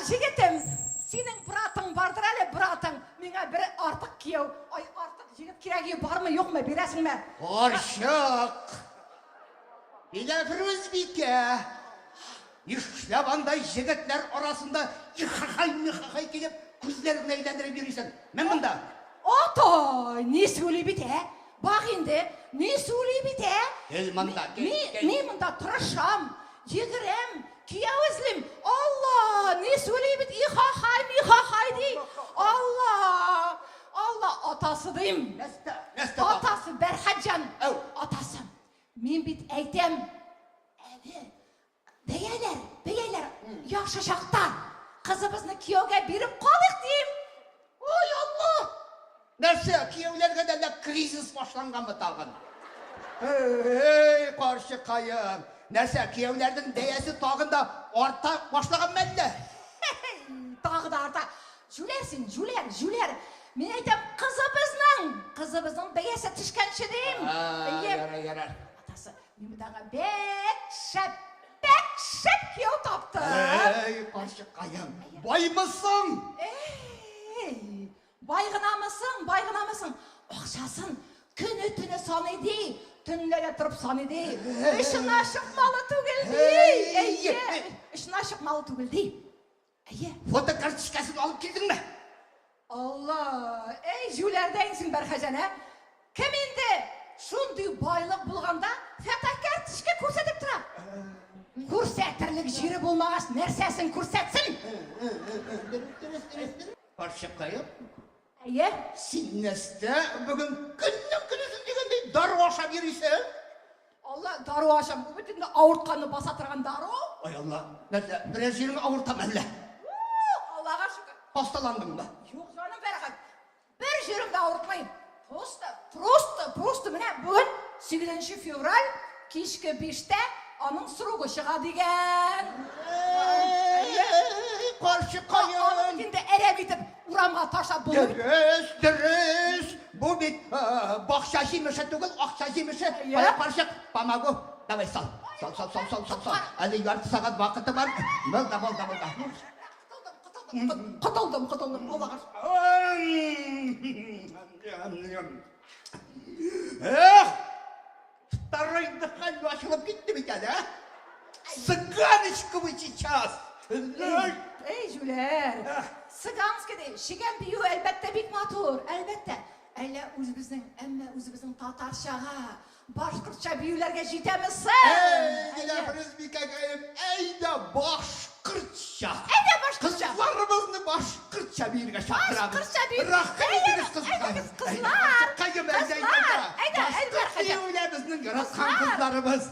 жігітім, сенің братың бардыр әлі, братың. Меңа бір артық кеу. Ай, артық жігіт керегі бар ма, жоқ ма, бересің ме? Қаршық. Біләпіріз бейке. Ишлабандай жігітлер арасында ихахай келіп, күздерін әйлендіре бересің. Мен мұнда. Атай, не сөйлей бит, Бақ енді, не сөйлей бит, Кел мұнда, кел. Мен мұнда тұрышам, егірем, кия өзлім. Алла, не сөйлей бит, ихахай дей. Алла, атасы дейм. Атасы Бәрхаджан. Атасы. Мен бит әйтем, бейелер, яқшы шақта. Қызыбызны киеуге беріп қалық дейм. Ой, Алла! Нәрсе, киеулерге дәлі кризис башланған бұ талғын. Ей, қаршы қайым. Нәрсе, киеулердің дәйесі тағында орта башлаған мәлі. Тағы да арта. Жүлерсің, жүлер. Мен айтам, қызыбыздың бәйесі түшкенші дейм. Ярар. Атасы, мен бұдағы бәк шәп кеу тапты. Ей, қаршы қайым. Баймысың? Байғынамысың. Оқшасын, күні түні саны дей, түнлері тұрып саны дей. Үшін ашық малы түгіл дей. Фотокартишкасын алып келдің бе? Алла, жүлердейсің Бәрхажан, Кім енді шундай байлық болғанда фотокартишка көрсетіп тұра? Көрсетірлік жері болмағаш, нәрсесін көрсетсін. Қаршы қайым? Сен нәсті бүгін күннің дегендей дару аша берейсі? Алла, дару ашам. Өтінде ауыртқаны баса тұрған дару? Ой, Алла, нәрсе, біраз жерің ауыртам әлі. Аллаға шүкір. Хасталандың ба? Жоқ, жаным Бәрхат. Бір жерімді ауыртмайым. Просто міне бүгін 8 февраль кешкі 5-те аның сұрығы шыға деген. Қаршы қайым. Енді әрәп етіп ұрамға таша болмайды. Дұрыс. Бұл бет бақша жеміші түгіл, ақша жеміші. Қая қаршық, памагу. Давай сал. Әлі ярты сағат вақыты бар. Молда. Құтылдым, Аллаға. Второй дыханию ашылып кетті бекен, Сыганочка вы сейчас. Жүлер. Сыганский де, шеген бию әлбәтті бек матур, әлбәтті. Әлі өзіміздің татаршаға, башқұртша биюлерге жетемізсің. Әйді башқұртша. Қызларымызды башқұртша биюлерге шақтырамыз. Башқұртша бию. Қызларымыз.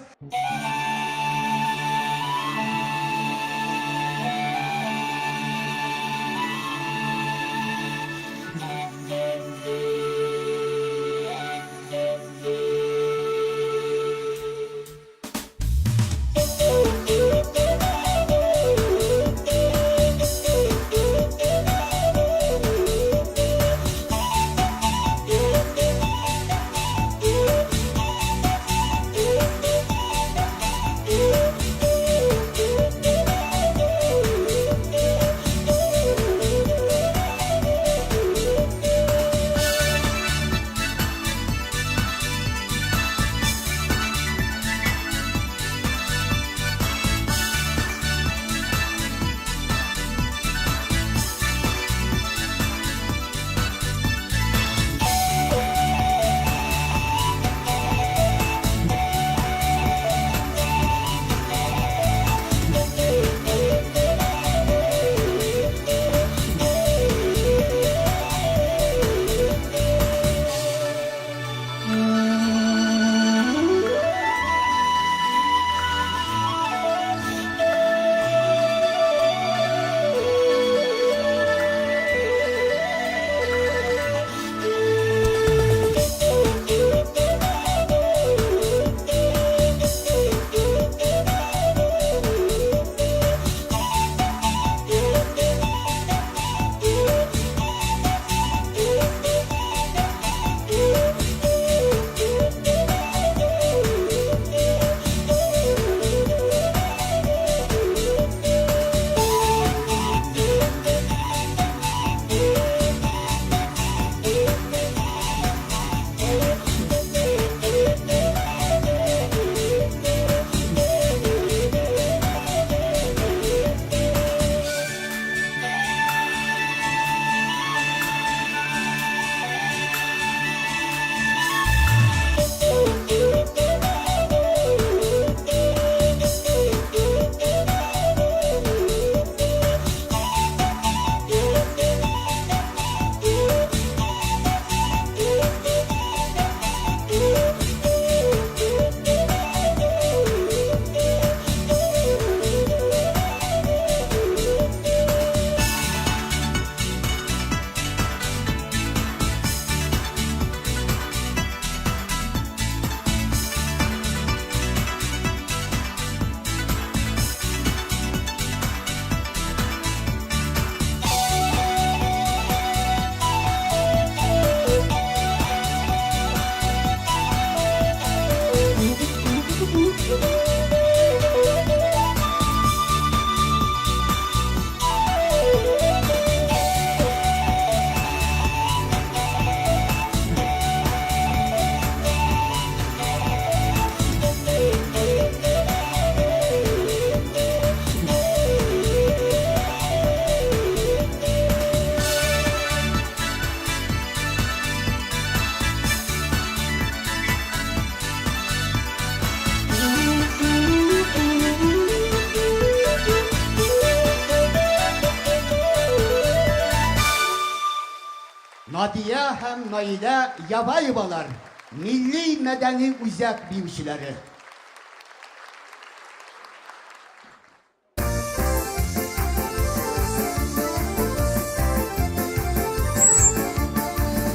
Nadiye hem Naile Yabayevalar, milli medeni uzak biyoçileri.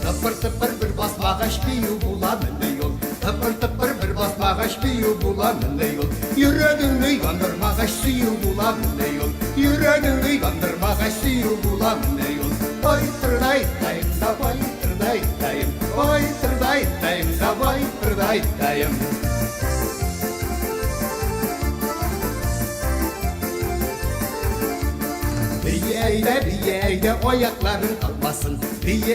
Tıpır tıpır bir basmağaç biyo bulanın yol. Tıpır tıpır bir basmağaç biyo bulanın yol. Yüreğini yandırmağaç suyu bulanın yol. Yüreğini yandırmağaç suyu bulanın yol. Oy tırday dayım da vay tırday dayım. Oy tırday dayım da vay tırday dayım. Bir eyle ayakların kalmasın. Bir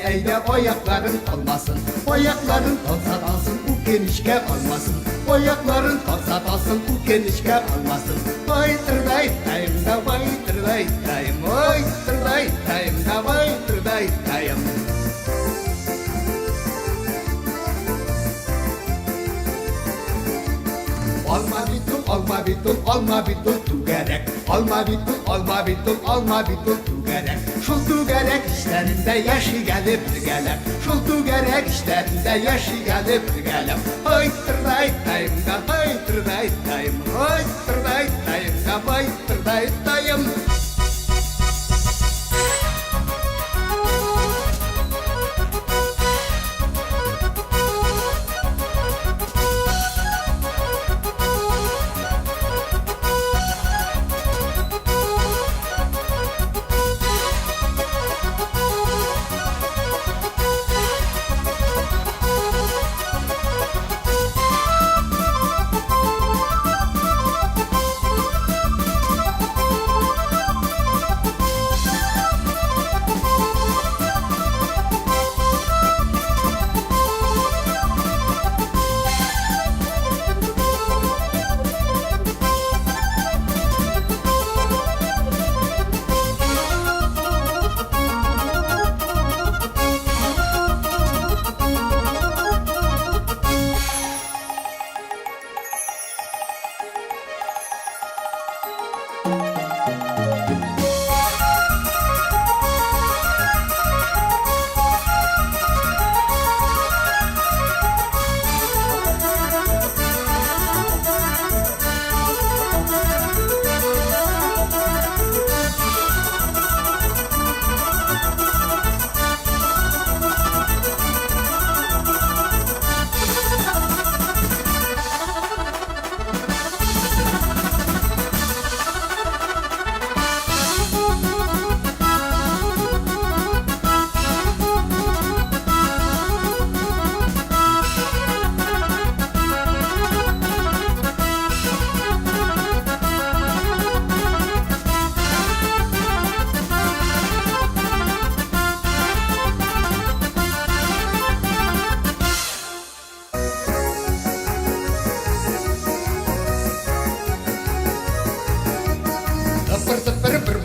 eyle ayakların kalmasın. Ayakların kalsa kalsın bu genişke kalmasın. Ayakların kalsa kalsın bu genişke kalmasın. Oy tırday dayım da vay tırday dayım. Oy tırday dayım da vay tırday dayım. Alma bitul tu gerek. Alma bitul tu gerek. Şul tu gerek işlerinde yaşı gelip gelip. Şul tu gerek işlerinde yaşı gelip gelip. Hay tırday dayım da hay tırday dayım. Hay tırday dayım da hay tırday dayım.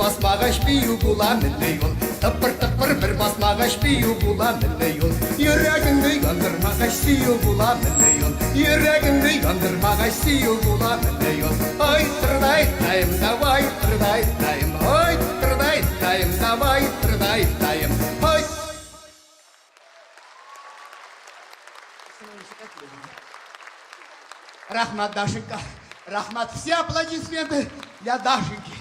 basmağaç bir bulanıyor. Tıpır tıpır bir basmağaç bir bulanıyor. Yüreğini yandırmağaç suyu bulanıyor. Yüreğini yandırmağaç suyu bulanıyor. Ay tırday dayım da vay tırday dayım. Ay tırday dayım da vay tırday dayım. Ay. Rahmat Дашенька, rahmat, все аплодисменты для Дашеньки.